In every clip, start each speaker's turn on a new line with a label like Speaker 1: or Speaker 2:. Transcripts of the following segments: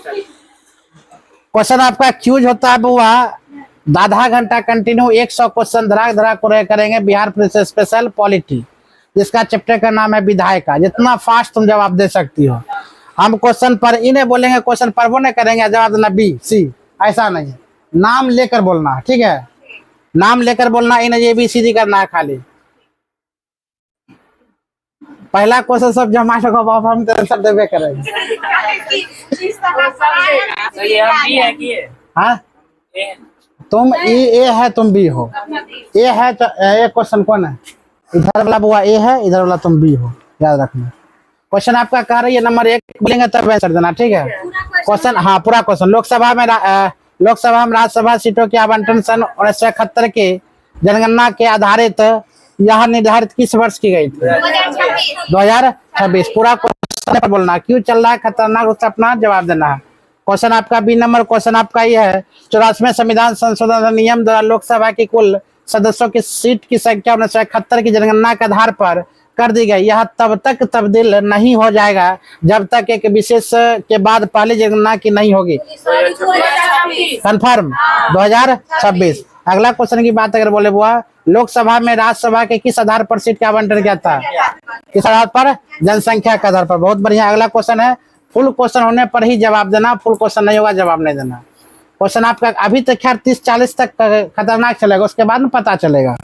Speaker 1: Question आपका cues होता है बुआ, आधा घंटा कंटिन्यू 100 क्वेश्चन धड़ाक धड़ाक करेंगे बिहार पुलिस स्पेशल पॉलिटी, जिसका चैप्टर का नाम है विधायिका। जितना फास्ट तुम जवाब दे सकती हो। हम क्वेश्चन पर इन्हें बोलेंगे, क्वेश्चन पर वो नहीं करेंगे, जवाब देना बी सी, ऐसा नहीं है। नाम लेकर बोलना, ठीक है, नाम लेकर बोलना, इन्हें ABCD करना है खाली। पहला क्वेश्चन सब जो मास्टर को हम सब देवे करेंगे। हाँ, तुम ए है, तुम बी हो। ए है तो ए क्वेश्चन कौन है? इधर वाला बुआ ए है, इधर वाला तुम बी हो, याद रखना। क्वेश्चन आपका कह रही है नंबर 1 बोलेंगे तब आंसर देना, ठीक है। क्वेश्चन, हाँ पूरा क्वेश्चन। लोकसभा में राज्यसभा सीटों के आवंटन सन 1971 के जनगणना के आधारित यह निर्धारित किस वर्ष की गई थी? 2026। पूरा क्वेश्चन बोलना, क्यों चल रहा है खतरनाक, उसका अपना जवाब देना है। क्वेश्चन आपका बी नंबर क्वेश्चन आपका ये है, 84वें संविधान संशोधन अधिनियम द्वारा लोकसभा की कुल सदस्यों की सीट की संख्या 1971 की जनगणना के आधार पर कर दी गई। यह तब तक तब्दील नहीं हो जाएगा जब तक एक विशेष के बाद पहली जनगणना की नहीं होगी। कंफर्म 2026। अगला क्वेश्चन की बात अगर बोले बुआ, लोकसभा में राज्यसभा के किस आधार पर सीट का आवंटन किया था? किस आधार पर? जनसंख्या के आधार पर। बहुत बढ़िया। अगला क्वेश्चन है, फुल क्वेश्चन होने पर ही जवाब देना, फुल क्वेश्चन नहीं होगा जवाब नहीं देना। क्वेश्चन आपका अभी तक खैर 30-40 तक खतरनाक चलेगा, उसके बाद में पता चलेगा।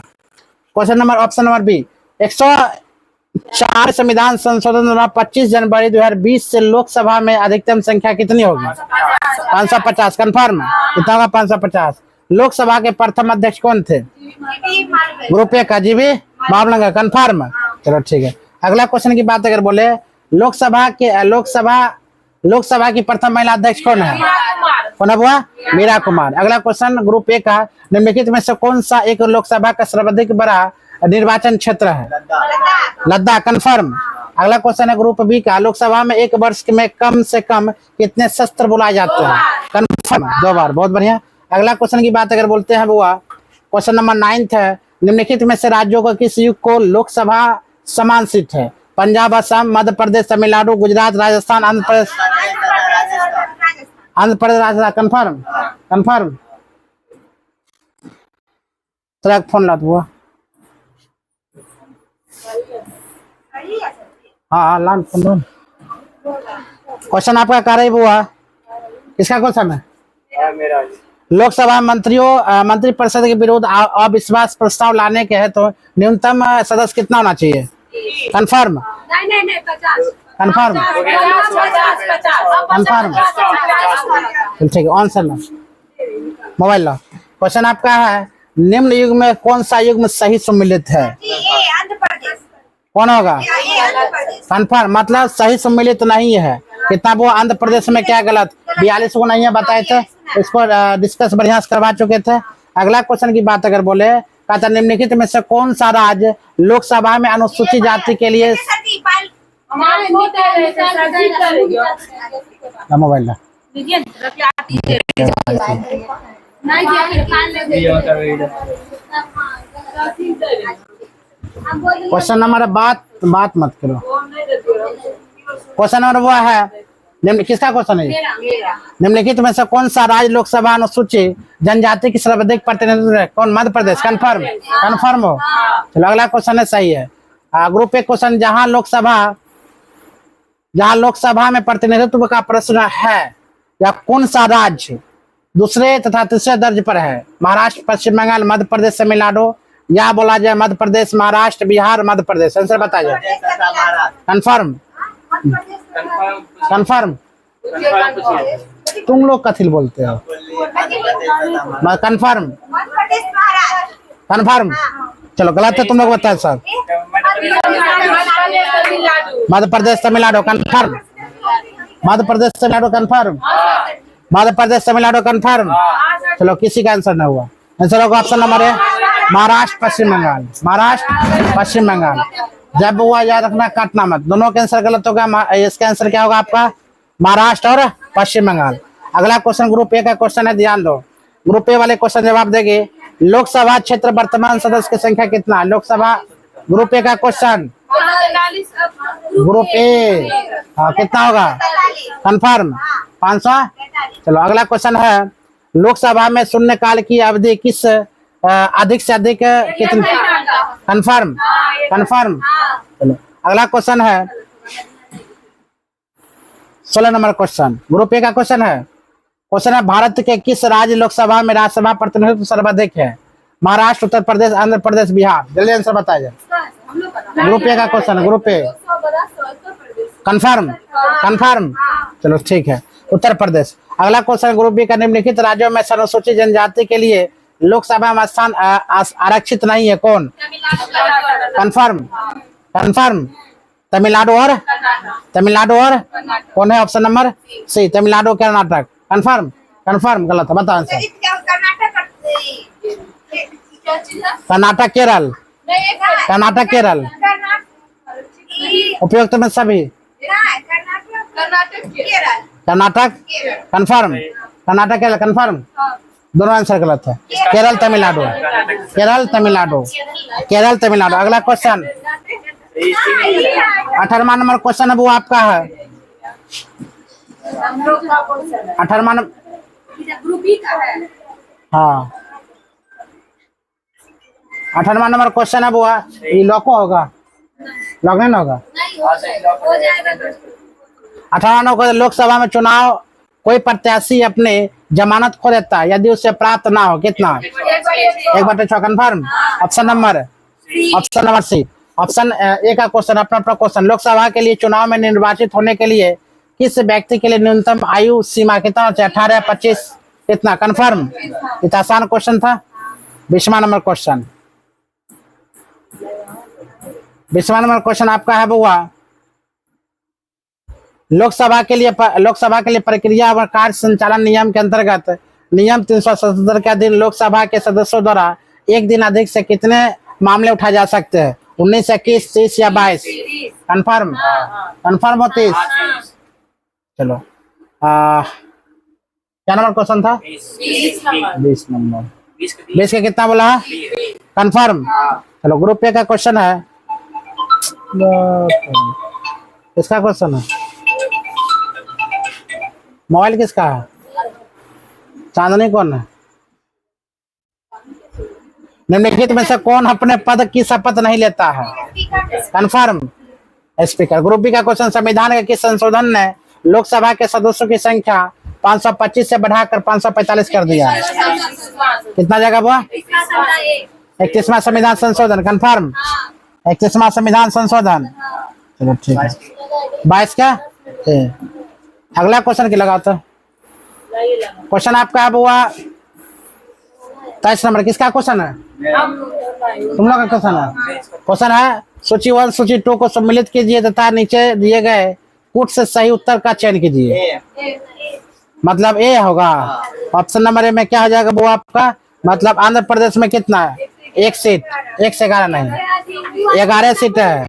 Speaker 1: Question number option number B, 104 संविधान संशोधन द्वारा 25 जनवरी 2020 से लोकसभा में अधिकतम संख्या कितनी होगी? 550। कंफर्म, कितना होगा? 550। लोकसभा के प्रथम अध्यक्ष कौन थे? ग्रुप ए का जीवी मामलंगा। कंफर्म, चलो ठीक है। अगला क्वेश्चन की बात अगर बोले, लोकसभा की प्रथम महिला अध्यक्ष कौन है? कौन है बुआ? मीरा कुमार। अगला क्वेश्चन ग्रुप ए का, निम्नलिखित में से कौन सा एक लोकसभा का सर्वाधिक बड़ा निर्वाचन क्षेत्र है? लद्दाख। कंफर्म। अगला क्वेश्चन है ग्रुप बी का, लोकसभा में एक वर्ष में कम से कम कितने शस्त्र बुलाए जाते हैं? कंफर्म, 2 बार। बहुत बढ़िया। अगला क्वेश्चन की बात अगर बोलते हैं बुआ, क्वेश्चन नंबर 9 है, निम्नलिखित में से राज्यों को किस युग को लोकसभा समान सीट है? Punjab, Assam, Madhya Pradesh, Tamil Nadu, Gujarat, Rajasthan, Andhra Pradesh, Rajasthan. Confirm, confirm. Track phone ला बुआ। हाँ लान फोन। क्वेश्चन आपका कह रही बुआ, किसका क्वेश्चन है? लोकसभा मंत्रिपरिषद के विरुद्ध अविश्वास प्रस्ताव लाने के है तो न्यूनतम सदस्य कितना होना चाहिए? Confirm, confirm, confirm. ठीक है, आंसर लो, मोबाइल लो। क्वेश्चन आपका है, निम्न युग में कौन सा युग में सही सम्मिलित है? कौन होगा? कंफर्म, मतलब सही सम्मिलित नहीं है। कितना वो आंध्र प्रदेश में क्या गलत? 42 को नहीं है बताए थे, इसको डिस्कस बढ़िया से करवा चुके थे। अगला क्वेश्चन की बात अगर बोले, कहता निम्नलिखित में से कौन सा राज्य लोकसभा में अनुसूचित जाति के लिए मोबाइल ला। क्वेश्चन नंबर बात मत करो। क्वेश्चन नंबर वो है, किसका क्वेश्चन है? निम्नलिखित में से कौन सा राज्य लोकसभा अनुसूचित जनजाति की सर्वाधिक प्रतिनिधित्व है? कौन? मध्य प्रदेश। कंफर्म, कंफर्म हो। चलो अगला क्वेश्चन है, सही है। ग्रुप ए क्वेश्चन, जहां लोकसभा में प्रतिनिधित्व का प्रश्न है या कौन सा राज्य दूसरे तथा तीसरे दर्ज पर है? महाराष्ट्र, पश्चिम बंगाल, मध्य प्रदेश, तमिलनाडु, या बोला जाए मध्य प्रदेश, महाराष्ट्र, बिहार, मध्य प्रदेश। आंसर बता जाए। Confirm, confirm. तुम लोग कथिल बोलते हो? Confirm, confirm. चलो गलत है, तुम लोग बताए सब। मध्य प्रदेश, तमिलनाडु। कंफर्म, मध्य प्रदेश, तमिलनाडु। कंफर्म, मध्य प्रदेश, तमिलनाडु। कंफर्म। चलो किसी का आंसर नहीं हुआ। आंसर होगा ऑप्शन नंबर ए, महाराष्ट्र, पश्चिम बंगाल। महाराष्ट्र, पश्चिम बंगाल। जब हुआ याद रखना, काटना मत। दोनों के आंसर गलत होगा। इसका आंसर क्या होगा आपका? महाराष्ट्र और पश्चिम बंगाल। अगला क्वेश्चन ग्रुप ए का क्वेश्चन है, ध्यान दो। ग्रुप ए वाले क्वेश्चन जवाब देंगे। लोकसभा क्षेत्र वर्तमान सदस्य की संख्या कितना? लोकसभा ग्रुप ए का क्वेश्चन, ग्रुप ए, हाँ कितना होगा कंफर्म 500। चलो अगला क्वेश्चन है, लोकसभा में शून्यकाल की अवधि किस अधिक से अधिक कितनी? Confirm confirm. चलो अगला क्वेश्चन है 16 नंबर क्वेश्चन, ग्रुप ए का क्वेश्चन है। क्वेश्चन है, भारत के किस राज्य लोकसभा में राज्यसभा प्रतिनिधित्व सर्वाधिक है? महाराष्ट्र, उत्तर प्रदेश, आंध्र प्रदेश, बिहार। जल्दी आंसर बताइए। ग्रुप ए का क्वेश्चन है, ग्रुप ए कंफर्म कंफर्म। चलो ठीक है, उत्तर प्रदेश। अगला क्वेश्चन, ग्रुप बी का, निम्नलिखित राज्यों में अनुसूचित जनजाति के लिए लोकसभा में स्थान आरक्षित नहीं है, कौन? Confirm confirm. तमिलनाडु और कौन है? Option number C, Tamil Nadu Karnataka. Confirm confirm. गलत है, बताओ आंसर। कर्नाटक केरल, कर्नाटक केरल उपयुक्त में सभी। Karnataka confirm, Karnataka Kerala confirm. दोनों आंसर गलत है, केरल तमिलनाडु, केरल तमिलनाडु, केरल तमिलनाडु। अगला क्वेश्चन 18वां नंबर क्वेश्चन है, वो आपका है 18वां नंबर। हाँ 18वां नंबर क्वेश्चन है, वो ये लॉको होगा, लॉक नहीं होगा। 18वां नंबर, लोकसभा में चुनाव कोई प्रत्याशी अपने जमानत खो देता है यदि उससे प्राप्त ना हो, कितना? 1/6 confirm. Option number C. Option A का क्वेश्चन, अपना क्वेश्चन, लोकसभा के लिए चुनाव में निर्वाचित होने के लिए किस व्यक्ति के लिए न्यूनतम आयु सीमा कितना होता है? 18 या 25, कितना? कंफर्म। इतना आसान क्वेश्चन था। 20वां नंबर क्वेश्चन, 20वां नंबर क्वेश्चन आपका है बुआ, लोकसभा के लिए प्रक्रिया व कार्य संचालन नियम के अंतर्गत नियम 377 के अधीन लोकसभा के सदस्यों द्वारा एक दिन अधिक से कितने मामले उठाए जा सकते हैं? 19, 21, 30 या 22? कंफर्म कंफर्म हो 30। चलो क्या नंबर क्वेश्चन था? 20 नंबर। 20 का कितना बोला है? कंफर्म। चलो ग्रुप ए का क्वेश्चन है, किसका क्वेश्चन है? मोबाइल किसका है? चांदनी कौन है? निम्नलिखित में से कौन अपने पद की शपथ नहीं लेता है? Confirm speaker. ग्रुप बी का क्वेश्चन, संविधान के किस संशोधन ने लोकसभा के सदस्यों की संख्या 525 से बढ़ाकर 545 कर दिया है? कितना जगह हुआ? 31वां संविधान संशोधन। कंफर्म 31वां संविधान संशोधन। चलो ठीक है, 22 का। अगला क्वेश्चन क्या लगा था? क्वेश्चन आपका अब हुआ 23 नंबर, किसका क्वेश्चन है? तुम लोग का क्वेश्चन है। क्वेश्चन है, सूची 1 सूची 2 को सम्मिलित कीजिए तथा नीचे दिए गए कूट से सही उत्तर का चयन कीजिए। मतलब ए होगा। ऑप्शन नंबर ए में क्या हो जाएगा वो आपका? मतलब आंध्र प्रदेश में कितना है? 1 सीट, 1 से 11 नहीं, 11 सीट है।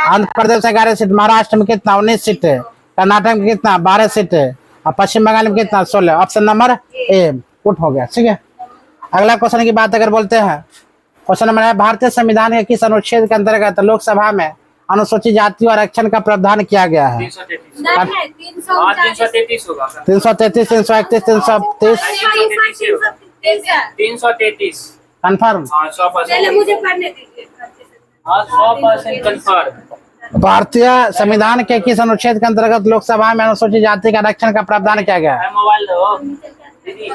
Speaker 1: आंध्र प्रदेश में 11 सीट। महाराष्ट्र में कितना? 19 सीट है। कर्नाटक में कितना? 12 सीट है। और पश्चिम बंगाल में कितना? 16। ऑप्शन नंबर ए पुट हो गया। ठीक है, अगला क्वेश्चन की बात अगर बोलते हैं, क्वेश्चन नंबर है, भारतीय संविधान के किस अनुच्छेद के अंतर्गत लोकसभा में अनुसूचित जाति और आरक्षण का प्रावधान किया गया है?
Speaker 2: 333 होगा।
Speaker 1: 333, 331,
Speaker 2: 333
Speaker 1: कंफर्म।
Speaker 2: 100% कंफर्म।
Speaker 1: भारतीय संविधान के किस अनुच्छेद के अंतर्गत लोकसभा में अनुसूचित जाति का आरक्षण का प्रावधान किया गया है?
Speaker 2: मोबाइल दो दीदी,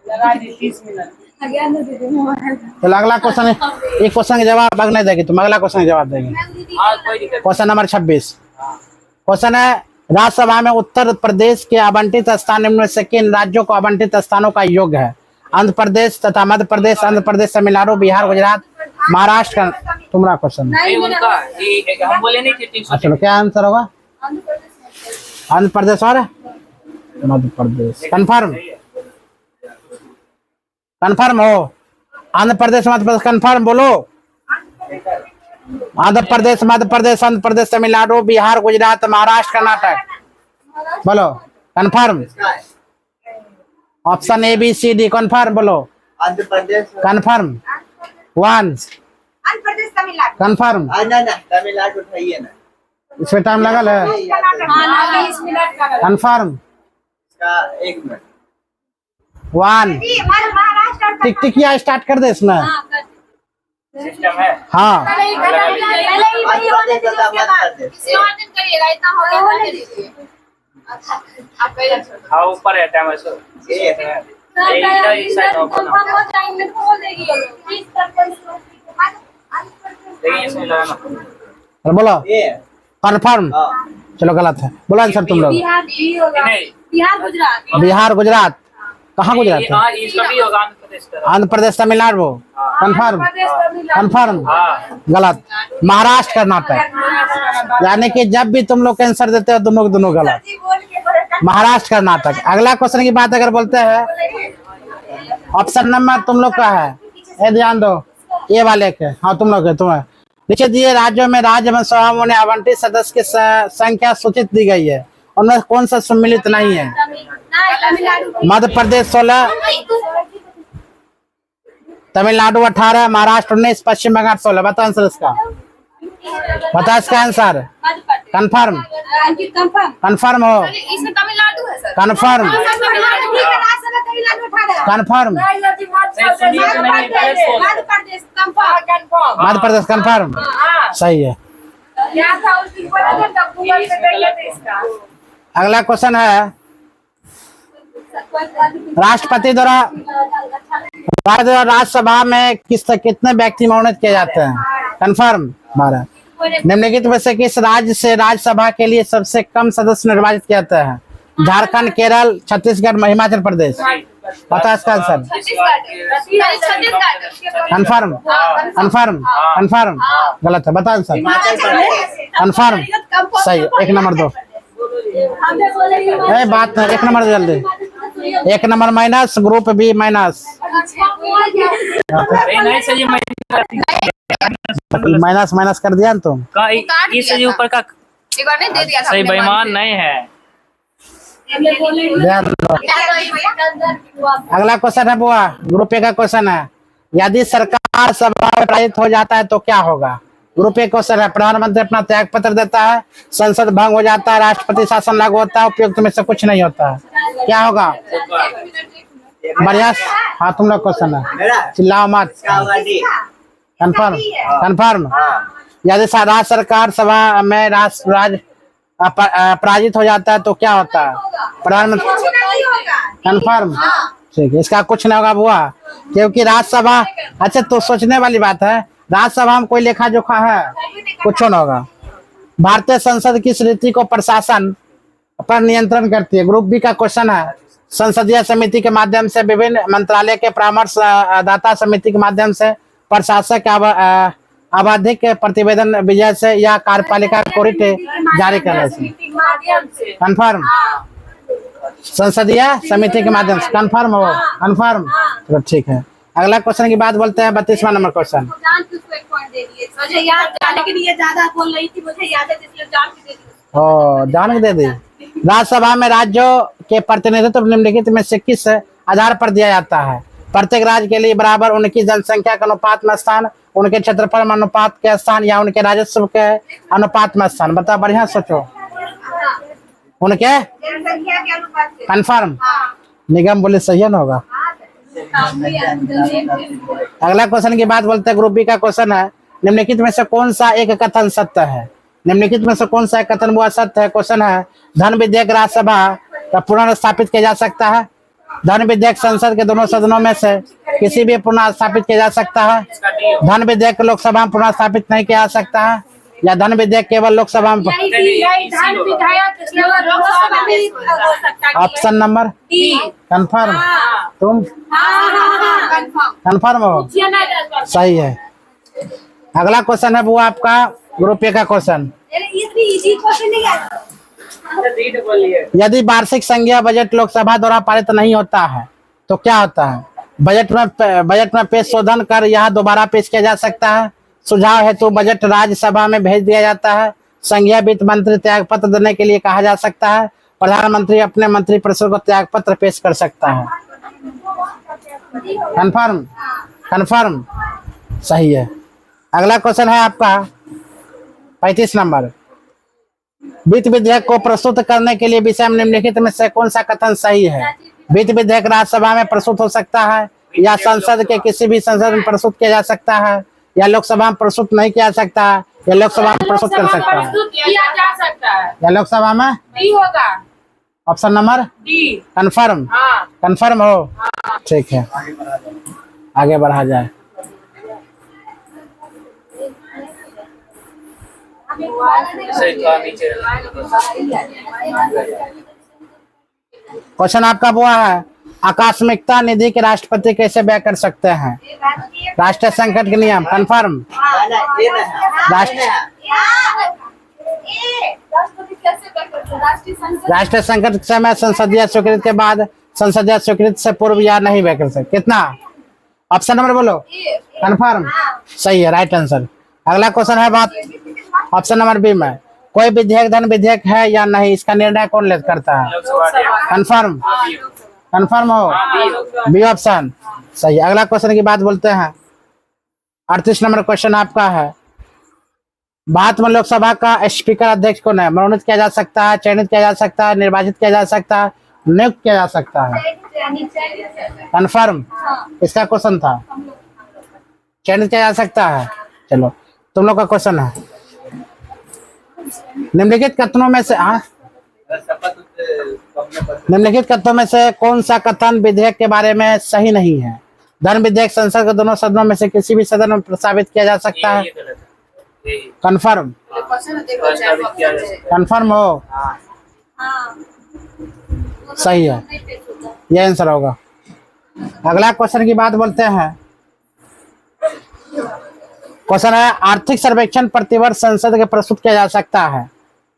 Speaker 2: लगा दी 30 मिनट।
Speaker 1: तो अगला क्वेश्चन, एक क्वेश्चन के जवाब अगले देगी, तुम अगला क्वेश्चन के जवाब देंगे।
Speaker 2: हाँ कोई दिक्कत।
Speaker 1: क्वेश्चन नंबर 26, क्वेश्चन है, राज्यसभा में उत्तर प्रदेश के आवंटित स्थान निम्न में से किन राज्यों को आवंटित स्थानों का योग है? आंध्र प्रदेश तथा मध्य प्रदेश, आंध्र प्रदेश, तमिलनाडु, बिहार, गुजरात, महाराष्ट्र का। तुम्हारा क्वेश्चन
Speaker 2: नहीं उनका हम बोले नहीं थे 300।
Speaker 1: चलो क्या आंसर होगा? आंध्र प्रदेश और मध्य प्रदेश। कंफर्म कंफर्म हो? आंध्र प्रदेश, मध्य प्रदेश कंफर्म बोलो। आंध्र प्रदेश, मध्य प्रदेश, आंध्र प्रदेश, तमिलनाडु, बिहार, गुजरात, महाराष्ट्र, कर्नाटक बोलो। Confirm. Option A B C D confirm बोलो।
Speaker 3: Andhra Pradesh
Speaker 1: confirm 1
Speaker 3: Andhra Pradesh Tamil Nadu
Speaker 1: confirm.
Speaker 4: ना ना तमिलनाडु उठाइए ना,
Speaker 1: इसमें टाइम लगल है,
Speaker 3: कर्नाटक 20 मिनट का
Speaker 1: कंफर्म।
Speaker 4: इसका 1 मिनट।
Speaker 1: 1
Speaker 3: जी महाराष्ट्र और
Speaker 1: टिक टिकिया स्टार्ट कर दे इसमें।
Speaker 2: सिस्टम है।
Speaker 1: हाँ
Speaker 3: पहले ही वही होने दीजिए, उसके बाद किसी और दिन करिएगा, इतना हो गया होने दीजिए। आप पहले छोड़ो।
Speaker 2: हाँ ऊपर है टाइम ऐसा।
Speaker 4: ये
Speaker 2: इधर इस साइड ओपन
Speaker 3: कंफर्म हो जाएंगे तो बोल देगी ये लोग। 30
Speaker 2: देखिए इसमें लगाना।
Speaker 1: और बोलो
Speaker 4: ये
Speaker 1: कंफर्म।
Speaker 4: हाँ
Speaker 1: चलो गलत है, बोलो आंसर तुम लोग।
Speaker 3: बिहार भी होगा,
Speaker 2: नहीं
Speaker 3: बिहार गुजरात
Speaker 1: बिहार गुजरात, कहाँ गुजरात है?
Speaker 2: हाँ इसका भी होगा आंध्र प्रदेश का।
Speaker 1: Andhra Pradesh Tamil Nadu, confirm confirm.
Speaker 2: हाँ
Speaker 1: गलत, महाराष्ट्र कर्नाटक। यानी कि जब भी तुम लोग आंसर देते हो दोनों दोनों गलत।
Speaker 3: जी बोल के बोले
Speaker 1: महाराष्ट्र कर्नाटक। अगला क्वेश्चन की बात अगर बोलते हैं, ऑप्शन नंबर तुम लोग का है, ये ध्यान दो, ये वाले के। हाँ तुम लोग है, तुम्हें नीचे दिए राज्यों में राज्यसभाओं ने आवंटित सदस्य की संख्या सूचित दी गई है, उनमें कौन सा सम्मिलित नहीं है?
Speaker 3: तमिलनाडु
Speaker 1: मध्य प्रदेश 16, तमिलनाडु 18, महाराष्ट्र 19, पश्चिम बंगाल 16। बताओ आंसर इसका, बताओ इसका आंसर। कंफर्म
Speaker 3: कंफर्म
Speaker 1: कंफर्म हो,
Speaker 3: इसमें तमिलनाडु है सर।
Speaker 1: कंफर्म
Speaker 3: तमिलनाडु ठीक है, राजसभा तमिलनाडु उठा रहा है।
Speaker 1: Confirm.
Speaker 3: Madhya Pradesh confirm.
Speaker 1: Madhya Pradesh confirm, सही है।
Speaker 3: क्या था उस दिन बोला था तब गूगल पे गई है इसका।
Speaker 1: अगला क्वेश्चन है, राष्ट्रपति द्वारा राज्यसभा में कितने व्यक्ति मनोनीत किए जाते हैं? कंफर्म 12। निम्नलिखित में से किस राज्य से राज्यसभा के लिए सबसे कम सदस्य निर्वाचित किए जाते हैं? झारखंड, केरल, छत्तीसगढ़, हिमाचल प्रदेश। पता है इसका आंसर? Confirm confirm confirm. गलत है, बता आंसर। कंफर्म, सही है। 1 नंबर दो, बात नहीं, 1 नंबर जल्दी। 1 number minus, group B minus.
Speaker 2: अरे नहीं सर ये
Speaker 1: माइनस माइनस कर दिया ना तुम।
Speaker 2: इस से ऊपर का
Speaker 3: एक बार नहीं दे दिया था
Speaker 2: सही
Speaker 3: अपने मन
Speaker 2: बेईमान
Speaker 3: से।
Speaker 2: नहीं है।
Speaker 1: ध्यान दो। अगला क्वेश्चन है बुआ, ग्रुप ए का क्वेश्चन है, यदि सरकार सभा में पराजित हो जाता है तो क्या होगा? ग्रुप ए क्वेश्चन है, प्रधानमंत्री अपना त्याग पत्र देता है, संसद भंग हो जाता है, राष्ट्रपति शासन लागू होता है, उपयुक्त में से कुछ नहीं होता है, क्या होगा? बढ़िया। हाँ तुम लोग क्वेश्चन है,
Speaker 4: मेरा
Speaker 1: चिल्लाओ मत।
Speaker 4: इसका होगा डी।
Speaker 1: Confirm confirm.
Speaker 4: हाँ
Speaker 1: यदि राज्य सरकार सभा में राज पराजित हो जाता है तो क्या होता है? प्रधानमंत्री। कंफर्म, ठीक है, इसका कुछ नहीं होगा बुआ, क्योंकि राज्यसभा, अच्छा तो सोचने वाली बात है, राज्यसभा में कोई लेखा जोखा है? कुछ नहीं होगा। भारतीय संसद किस रीति को प्रशासन पर नियंत्रण करती है? ग्रुप बी का क्वेश्चन है, संसदीय समिति के माध्यम से, विभिन्न मंत्रालय के परामर्श दाता समिति के माध्यम से, प्रशासक आवधिक प्रतिवेदन विजय से, या कार्यपालिका को रिट जारी करने से? कंफर्म, संसदीय समिति के माध्यम से। कंफर्म हो? कंफर्म, चलो ठीक है। अगला क्वेश्चन की बात बोलते हैं, 32वां नंबर क्वेश्चन।
Speaker 3: जान के उसको 1 पॉइंट दे दिए। मुझे याद जाने के लिए ज्यादा बोल रही थी, मुझे याद है इसलिए जान के दे दी।
Speaker 1: ओ जान के दे दी। राज्यसभा में राज्यों के प्रतिनिधित्व निम्नलिखित में से किस आधार पर दिया जाता है? प्रत्येक राज्य के लिए बराबर उनकी जनसंख्या के अनुपात में स्थान, उनके क्षेत्रफल में अनुपात के स्थान, या उनके राजस्व के अनुपात में स्थान? बताओ, बढ़िया सोचो। उनके
Speaker 3: जनसंख्या के अनुपात से।
Speaker 1: कंफर्म, निगम बोले सही है ना होगा। अगला क्वेश्चन की बात बोलते हैं, ग्रुप बी का क्वेश्चन है, निम्नलिखित में से कौन सा एक कथन सत्य है? निम्नलिखित में से कौन सा एक कथन वो सत्य है? क्वेश्चन है, धन विधेयक राज्यसभा का पुनर्स्थापित किया जा सकता है, धन विधेयक संसद के दोनों सदनों में से किसी भी पुनर्स्थापित किया जा सकता है, धन विधेयक लोकसभा में पुनर्स्थापित नहीं किया जा सकता है, या धन विधेयक केवल लोकसभा में? Option number confirm. तुम कंफर्म हो? सही है। अगला क्वेश्चन है वो आपका ग्रुप ए का क्वेश्चन, यदि वार्षिक संघीय बजट लोकसभा द्वारा पारित नहीं होता है तो क्या होता है? बजट में पेश शोधन कर यह दोबारा पेश किया जा सकता है, सुझाव हेतु बजट राज्यसभा में भेज दिया जाता है, संघीय वित्त मंत्री त्याग पत्र देने के लिए कहा जा सकता है, प्रधानमंत्री अपने मंत्रिपरिषद को त्याग पत्र पेश कर सकता है। कंफर्म कंफर्म, सही है। अगला क्वेश्चन है आपका 35 नंबर। वित्त विधेयक को प्रस्तुत करने के लिए विषय में निम्नलिखित में से कौन सा कथन सही है? वित्त विधेयक राज्यसभा में प्रस्तुत हो सकता है, या संसद के किसी भी संसद में प्रस्तुत किया जा सकता है, या लोकसभा में प्रस्तुत नहीं किया जा सकता है, या लोकसभा में प्रस्तुत कर सकता है,
Speaker 3: प्रस्तुत किया जा सकता है।
Speaker 1: या लोकसभा में?
Speaker 3: डी होगा।
Speaker 1: Option number
Speaker 3: D.
Speaker 1: कंफर्म?
Speaker 3: हाँ।
Speaker 1: कंफर्म हो? ठीक है, आगे बढ़ा जाए।
Speaker 2: सही तो नीचे
Speaker 1: क्वेश्चन आपका वो है, आकस्मिकता निधि के राष्ट्रपति कैसे व्यय कर सकते हैं? राष्ट्रीय संकट के नियम? कंफर्म? राष्ट्रीय राष्ट्रीय संकट के समय संसदीय स्वीकृति के बाद, संसदीय स्वीकृति से पूर्व, या नहीं व्यय कर सकते? कितना? ऑप्शन नंबर बोलो। कंफर्म? सही है, राइट आंसर। अगला क्वेश्चन है बात ऑप्शन नंबर बी में, कोई विधेयक धन विधेयक है या नहीं, इसका निर्णय कौन ले करता है? कंफर्म? कंफर्म हो? बी ऑप्शन सही। अगला क्वेश्चन की बात बोलते हैं। 38 नंबर क्वेश्चन आपका है, भारत में लोकसभा का स्पीकर अध्यक्ष कौन है? मनोनीत किया जा सकता है, चयनित किया जा सकता है, निर्वाचित किया जा सकता है, नियुक्त किया जा सकता है? कंफर्म? इसका क्वेश्चन था, चयनित किया जा सकता है। चलो तुम लोग का क्वेश्चन है, निम्नलिखित कथनों में से निम्नलिखित कथनों में से कौन सा कथन विधेयक के बारे में सही नहीं है? धन विधेयक संसद के दोनों सदनों में से किसी भी सदन में प्रस्तावित किया जा सकता है? कंफर्म? कंफर्म हो? सही है, ये आंसर होगा। अगला क्वेश्चन की बात बोलते हैं। क्वेश्चन है, आर्थिक सर्वेक्षण प्रतिवर्ष संसद के प्रस्तुत किया जा सकता है?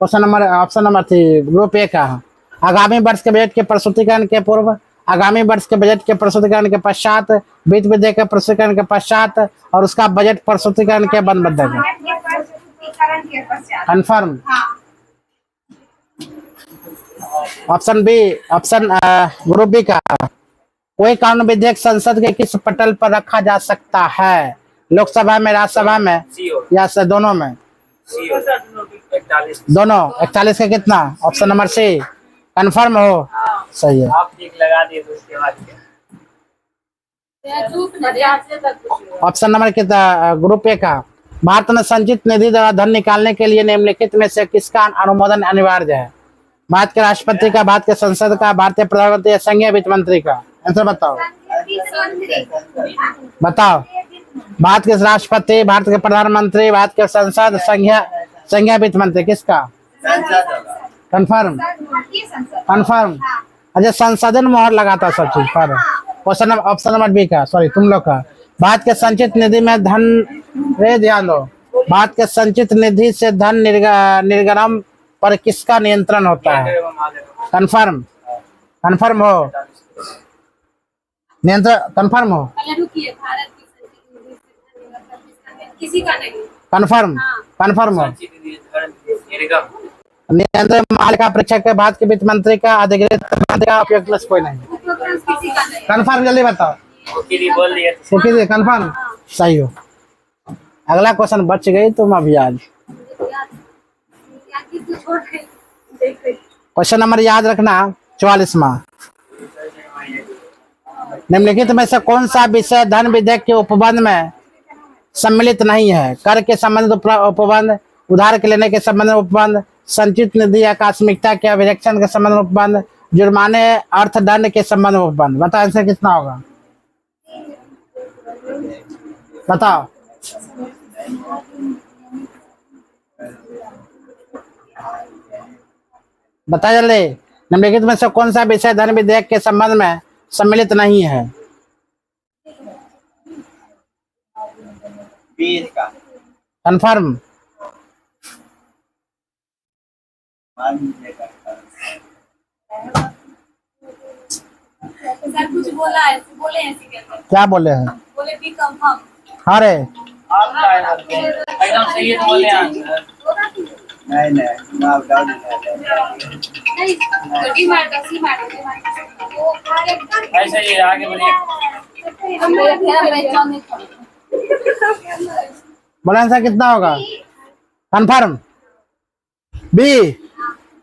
Speaker 1: Question number option number 3 group A का है। आगामी वर्ष के बजट के प्रस्तुतिकरण के पूर्व, आगामी वर्ष के बजट के प्रस्तुतिकरण के पश्चात, वित्त विधेयक के प्रस्तुतिकरण के पश्चात, और उसका बजट प्रस्तुतिकरण के बंद है। Confirm? Option B, option group B का, कोई कानून विधेयक संसद के किस पटल पर रखा जा सकता है? लोकसभा में, राज्यसभा में, या दोनों में? दोनों। 41 का कितना? ऑप्शन नंबर सी। कंफर्म हो? सही है।
Speaker 2: आप एक लगा दिए तो उसके बाद
Speaker 1: ऑप्शन नंबर कितना? ग्रुप ए का, भारत में संचित निधि द्वारा धन निकालने के लिए निम्नलिखित में से किसका अनुमोदन अनिवार्य है? भारत के राष्ट्रपति का, भारत के संसद का, भारतीय प्रधानमंत्री या संघीय वित्त मंत्री का? आंसर बताओ, बताओ। भारत के राष्ट्रपति, भारत के प्रधानमंत्री, भारत के संसद, संघीय वित्त मंत्री, किसका? कंफर्म? कंफर्म? अच्छा, संसदन मोहर लगाता सब चीज पर। क्वेश्चन ऑप्शन नंबर बी का, सॉरी तुम लोग का, भारत के संचित निधि में धन, रे ध्यान दो, भारत के संचित निधि से धन निर्गम पर किसका नियंत्रण होता है? कंफर्म? कंफर्म हो? नियंत्रण कंफर्म हो?
Speaker 3: किसी का नहीं।
Speaker 1: कंफर्म? कंफर्म हो? नियंत्रण महालेखा परीक्षक के, भारत के वित्त मंत्री का, अधिकृत मंत्री का, उपयुक्त कोई नहीं। कंफर्म? जल्दी बताओ।
Speaker 2: बोल दिया
Speaker 1: कंफर्म? सही हो। अगला क्वेश्चन बच गई तुम अभी आज। क्वेश्चन नंबर याद रखना 44वां। निम्नलिखित में से कौन सा विषय धन विधेयक के उपबंध में सम्मिलित नहीं है? कर के संबंधित उपबंध, उधार के लेने के संबंध में उपबंध, संचित निधि आकस्मिकता के अभिरक्षण के संबंध में उपबंध, जुर्माने अर्थदंड के संबंध में उपबंध। बताओ आंसर कितना होगा? बताओ। बता जल्दी। निम्नलिखित में से कौन सा विषय धन विधेयक के संबंध में सम्मिलित नहीं है?
Speaker 4: 20 का।
Speaker 1: कंफर्म?
Speaker 3: सर कुछ बोला है, बोले हैं
Speaker 1: क्या बोले हैं?
Speaker 3: बोले भी कंफर्म।
Speaker 1: अरे
Speaker 2: एकदम सही है, बोल रहे हैं।
Speaker 4: नहीं आप डाउट
Speaker 3: नहीं डी मार का सी मार वो
Speaker 2: ऐसा ही है, आगे बढ़िए।
Speaker 3: हम लोग पहचान नहीं था।
Speaker 1: बोलो आंसर कितना होगा? कंफर्म बी,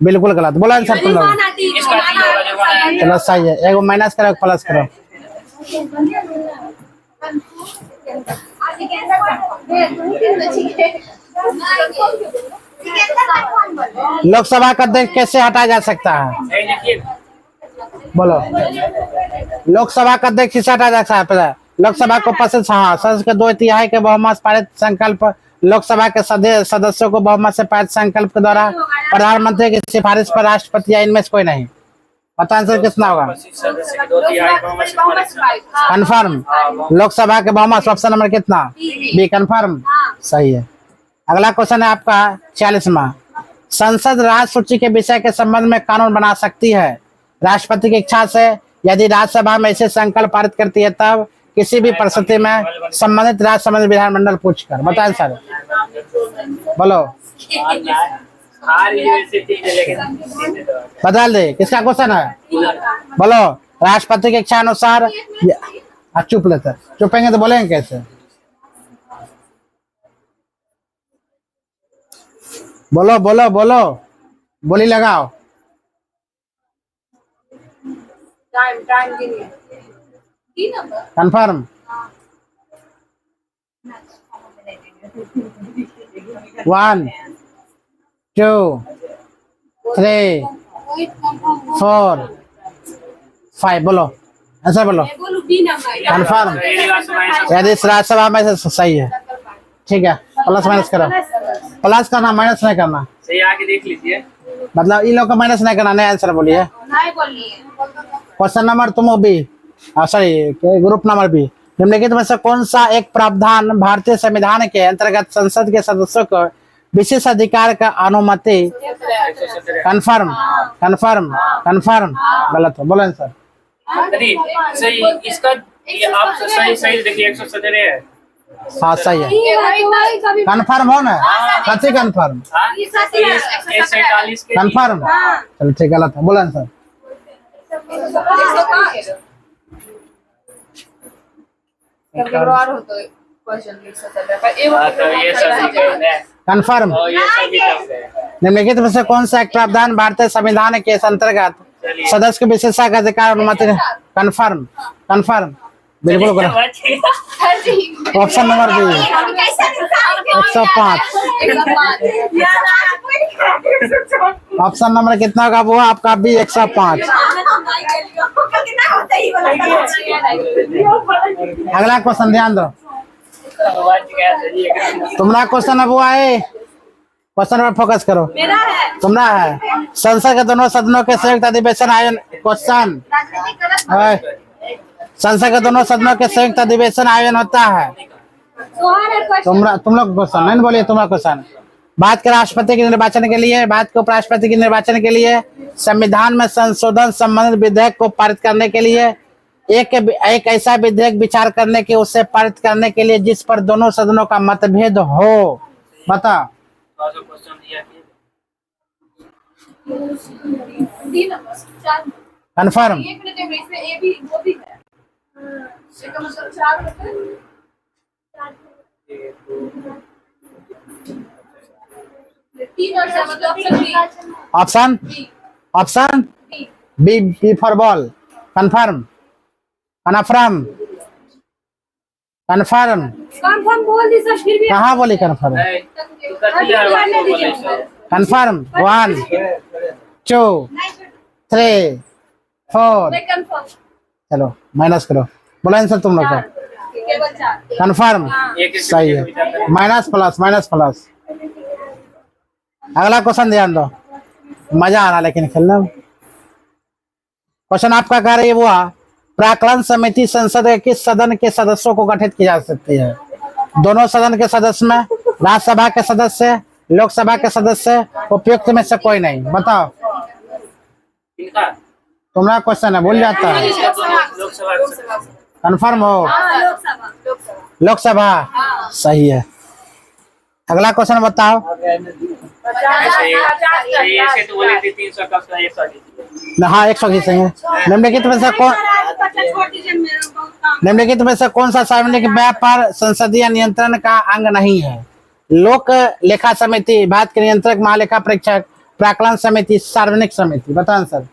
Speaker 1: बिल्कुल गलत। बोलो आंसर तुम लोग।
Speaker 2: इसका डी होगा जो बनाया।
Speaker 1: चलो सही है, एगो माइनस करो प्लस करो। लोकसभा का अध्यक्ष कैसे हटाया जा सकता है?
Speaker 2: नहीं लिखिए।
Speaker 1: बोलो। लोकसभा का अध्यक्ष किसे हटाया जा सकता है? पहले लोकसभा को पसंद, हाँ, संसद के 2/3 के बहुमत पारित संकल्प, लोकसभा के सदस्यों को बहुमत से पारित संकल्प के द्वारा प्रधानमंत्री की सिफारिश पर राष्ट्रपति या इनमें से कोई नहीं। पता आंसर कितना होगा?
Speaker 2: सदस्य की 2/3 बहुमत से पारित।
Speaker 1: कंफर्म। लोकसभा के बहुमत, ऑप्शन नंबर कितना? B, confirm. सही है। अगला क्वेश्चन है आपका 40वां। संसद राज्य सूची के विषय के संबंध में कानून बना सकती है राष्ट्रपति की इच्छा से, यदि राज्यसभा में इसे संकल्प पारित करती है तब, किसी भी परिस्थिति में, संबंधित राज्य संबंधित विधानमंडल पूछकर। बताएं सर, बोलो।
Speaker 2: हार यूनिवर्सिटी है लेकिन
Speaker 1: बदल दे, किसका क्वेश्चन है? बोलो। राष्ट्रपति की इच्छा अनुसार, चुप लेते, चुपेंगे तो बोलेंगे कैसे? बोलो बोलो बोलो, बोली लगाओ।
Speaker 3: टाइम गिनिए। 3 नंबर।
Speaker 1: कंफर्म। 1 2 3 4 5, बोलो आंसर बोलो।
Speaker 3: बोलो बी नंबर।
Speaker 1: कंफर्म। यदि इस राज्यसभा में से सही है, ठीक है। प्लस माइनस करो, प्लस करना, माइनस नहीं करना।
Speaker 2: सही आके देख लीजिए।
Speaker 1: मतलब इन लोग का माइनस नहीं करना, नहीं आंसर बोलिए।
Speaker 3: नहीं बोलिए।
Speaker 1: क्वेश्चन नंबर तुम B, sorry group number B. निम्नलिखित में से कौन सा एक प्रावधान भारतीय संविधान के अंतर्गत संसद के सदस्यों को विशेष अधिकार का अनुमति? Confirm confirm confirm. गलत हो, बोलो सर।
Speaker 2: नहीं सही, इसका ये आप सही सही देखिए 117 है।
Speaker 1: हाँ सही है। कंफर्म हो ना? कथी कंफर्म?
Speaker 2: हाँ, 147 के
Speaker 1: कंफर्म। चलो ठीक, गलत है, बोलो सर।
Speaker 2: तो ये सभी है।
Speaker 1: कंफर्म।
Speaker 2: और ये सभी है।
Speaker 1: निम्नलिखित में से कौन सा एक प्रावधान भारतीय संविधान के अंतर्गत सदस्य के विशेषाधिकार अधिकार अनुमति? कंफर्म कंफर्म, बिल्कुल गलत। Option number B 105। Option number कितना होगा वो आपका? बी 105। अगला क्वेश्चन ध्यान दो, तुम्हारा क्वेश्चन अब हुआ है, क्वेश्चन पर फोकस करो। तुम्हारा है संसद के दोनों सदनों के संयुक्त अधिवेशन आयोजन। क्वेश्चन, संसद के दोनों सदनों के संयुक्त अधिवेशन आयोजन होता है। तुम लोग क्वेश्चन नहीं बोलिए, तुम्हारा क्वेश्चन। भारत के राष्ट्रपति के निर्वाचन के लिए, भारत के उपराष्ट्रपति के निर्वाचन के लिए, संविधान में संशोधन संबंधित विधेयक को पारित करने के लिए, एक ऐसा विधेयक विचार करने के, उसे पारित करने के लिए जिस पर दोनों सदनों का मतभेद हो। बता। Confirm. Option option B, B for ball. Confirm confirm confirm.
Speaker 3: Confirm बोल दी सर, फिर भी
Speaker 1: कहाँ बोली कंफर्म? कंफर्म 1 2 3 4।
Speaker 3: कंफर्म।
Speaker 1: चलो माइनस करो, बोला आंसर तुम लोग का। कंफर्म सही है। Minus plus minus plus. अगला क्वेश्चन ध्यान दो, मजा आ रहा लेकिन खेलने में। क्वेश्चन आपका कह रही है वो प्राक्कलन समिति संसद के किस सदन के सदस्यों को गठित की जा सकती है? दोनों सदन के सदस्य में, राज्यसभा के सदस्य, लोकसभा के सदस्य, उपयुक्त में से कोई नहीं। बताओ, तुम्हारा क्वेश्चन है, भूल जाता है। कंफर्म हो? लोकसभा सही है। अगला क्वेश्चन बताओ। हाँ 100 खींचेंगे। निम्नलिखित में से कौन सा सार्वजनिक व्यापार संसदीय नियंत्रण का अंग नहीं है? लोक लेखा समिति, भारत के नियंत्रक, महालेखा परीक्षक, प्राक्कलन समिति, सार्वजनिक समिति। बताएं सर।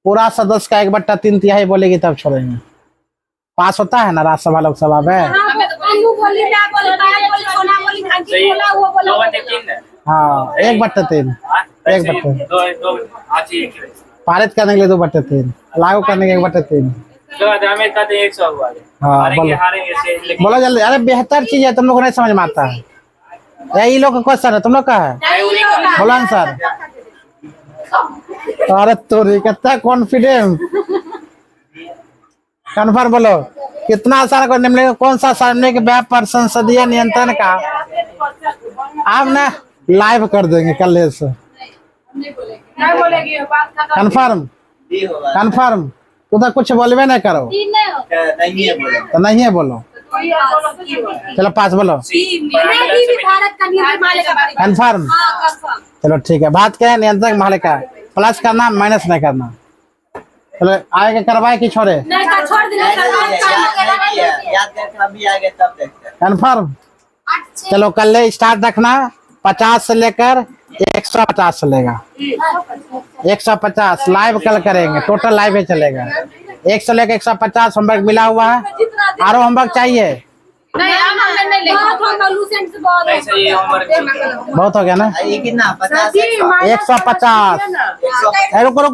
Speaker 1: पूरा सदस्य का 1/3 बोलेगी तब छोड़ेंगे। पास होता है ना राज्यसभा लोकसभा में।
Speaker 2: सही 2/3 है।
Speaker 1: हाँ 1/3 पारित करने के लिए 2/3, लागू करने के 1/3।
Speaker 2: हमें 100 हुआ।
Speaker 1: हाँ
Speaker 2: हारेंगे
Speaker 1: बोलो बोलो जल्दी। अरे बेहतर चीज है, तुम लोग को नहीं समझ में आता है। यही लोग का क्वेश्चन है, तुम लोग का है। बोलो ना सर। अरे तो कितना कॉन्फिडेंस, कन्फर्म बोलो। कितना आसान को निम्नलिखित कौन सा सार्वजनिक व्याप पर संसदीय नियंत्रण का आप ना लाइव कर देंगे कल से। कन्फर्म
Speaker 4: डी होगा।
Speaker 1: कन्फर्म। तो कुछ बोलवे नहीं करो
Speaker 4: नहीं है बोले।
Speaker 1: तो नहीं है बोलो। चलो 5 बोलो। कन्फर्म। चलो ठीक है। बात क्या है नियंत्रक महालेखा, प्लस करना माइनस नहीं करना। चलो आगे करवाए कि छोड़े।
Speaker 4: याद करके अभी आगे तब देखते हैं।
Speaker 1: कन्फर्म। चलो कल स्टार्ट रखना 50 से लेकर 150 चलेगा। 150 लाइव कल करेंगे, टोटल लाइव ही चलेगा। 1 से लेकर 150 होमवर्क मिला हुआ है। और होमवर्क चाहिए? बहुत हो गया ना।
Speaker 4: ये कितना 50
Speaker 1: 150। रुको रुको